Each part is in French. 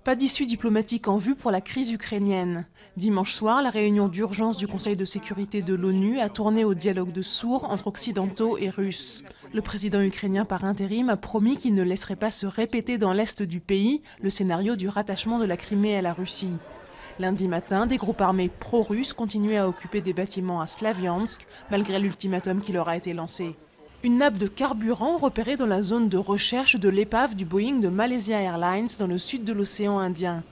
Pas d'issue diplomatique en vue pour la crise ukrainienne. Dimanche soir, la réunion d'urgence du Conseil de sécurité de l'ONU a tourné au dialogue de sourds entre occidentaux et russes. Le président ukrainien par intérim a promis qu'il ne laisserait pas se répéter dans l'est du pays le scénario du rattachement de la Crimée à la Russie. Lundi matin, des groupes armés pro-russes continuaient à occuper des bâtiments à Slaviansk, malgré l'ultimatum qui leur a été lancé. Une nappe de carburant repérée dans la zone de recherche de l'épave du Boeing de Malaysia Airlines dans le sud de l'océan Indien.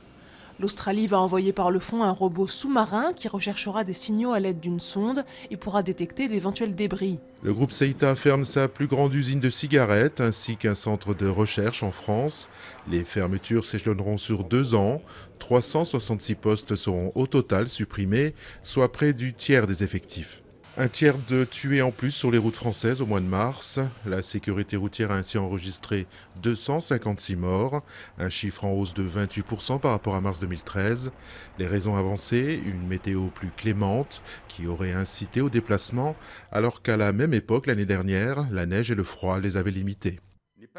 L'Australie va envoyer par le fond un robot sous-marin qui recherchera des signaux à l'aide d'une sonde et pourra détecter d'éventuels débris. Le groupe Seita ferme sa plus grande usine de cigarettes ainsi qu'un centre de recherche en France. Les fermetures s'échelonneront sur 2 ans. 366 postes seront au total supprimés, soit près du tiers des effectifs. Un tiers de tués en plus sur les routes françaises au mois de mars. La sécurité routière a ainsi enregistré 256 morts, un chiffre en hausse de 28% par rapport à mars 2013. Les raisons avancées, une météo plus clémente qui aurait incité au déplacement, alors qu'à la même époque l'année dernière, la neige et le froid les avaient limités.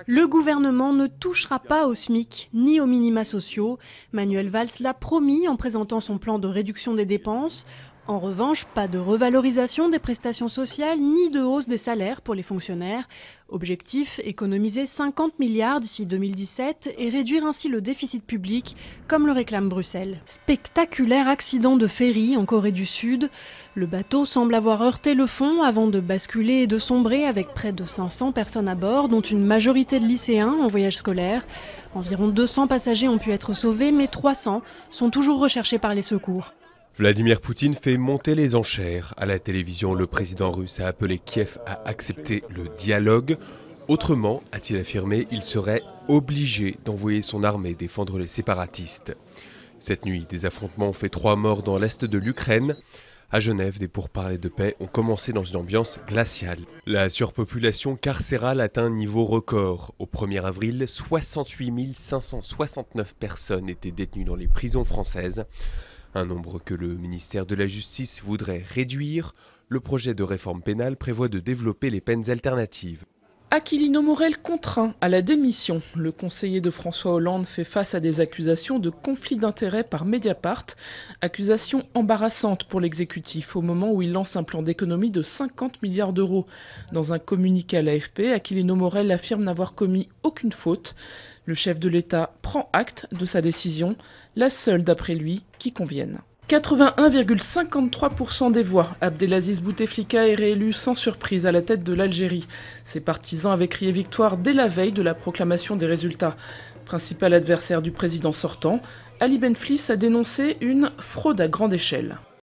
Le gouvernement ne touchera pas au SMIC ni aux minima sociaux. Manuel Valls l'a promis en présentant son plan de réduction des dépenses. En revanche, pas de revalorisation des prestations sociales ni de hausse des salaires pour les fonctionnaires. Objectif, économiser 50 milliards d'ici 2017 et réduire ainsi le déficit public, comme le réclame Bruxelles. Spectaculaire accident de ferry en Corée du Sud. Le bateau semble avoir heurté le fond avant de basculer et de sombrer avec près de 500 personnes à bord, dont une majorité de lycéens en voyage scolaire. Environ 200 passagers ont pu être sauvés, mais 300 sont toujours recherchés par les secours. Vladimir Poutine fait monter les enchères. À la télévision, le président russe a appelé Kiev à accepter le dialogue. Autrement, a-t-il affirmé, il serait obligé d'envoyer son armée défendre les séparatistes. Cette nuit, des affrontements ont fait 3 morts dans l'est de l'Ukraine. À Genève, des pourparlers de paix ont commencé dans une ambiance glaciale. La surpopulation carcérale atteint un niveau record. Au 1er avril, 68 569 personnes étaient détenues dans les prisons françaises. Un nombre que le ministère de la Justice voudrait réduire. Le projet de réforme pénale prévoit de développer les peines alternatives. Aquilino Morel contraint à la démission. Le conseiller de François Hollande fait face à des accusations de conflit d'intérêts par Mediapart. Accusations embarrassantes pour l'exécutif au moment où il lance un plan d'économie de 50 milliards d'euros. Dans un communiqué à l'AFP, Aquilino Morel affirme n'avoir commis aucune faute. Le chef de l'État prend acte de sa décision, la seule d'après lui qui convienne. 81,53% des voix. Abdelaziz Bouteflika est réélu sans surprise à la tête de l'Algérie. Ses partisans avaient crié victoire dès la veille de la proclamation des résultats. Principal adversaire du président sortant, Ali Benflis a dénoncé une fraude à grande échelle.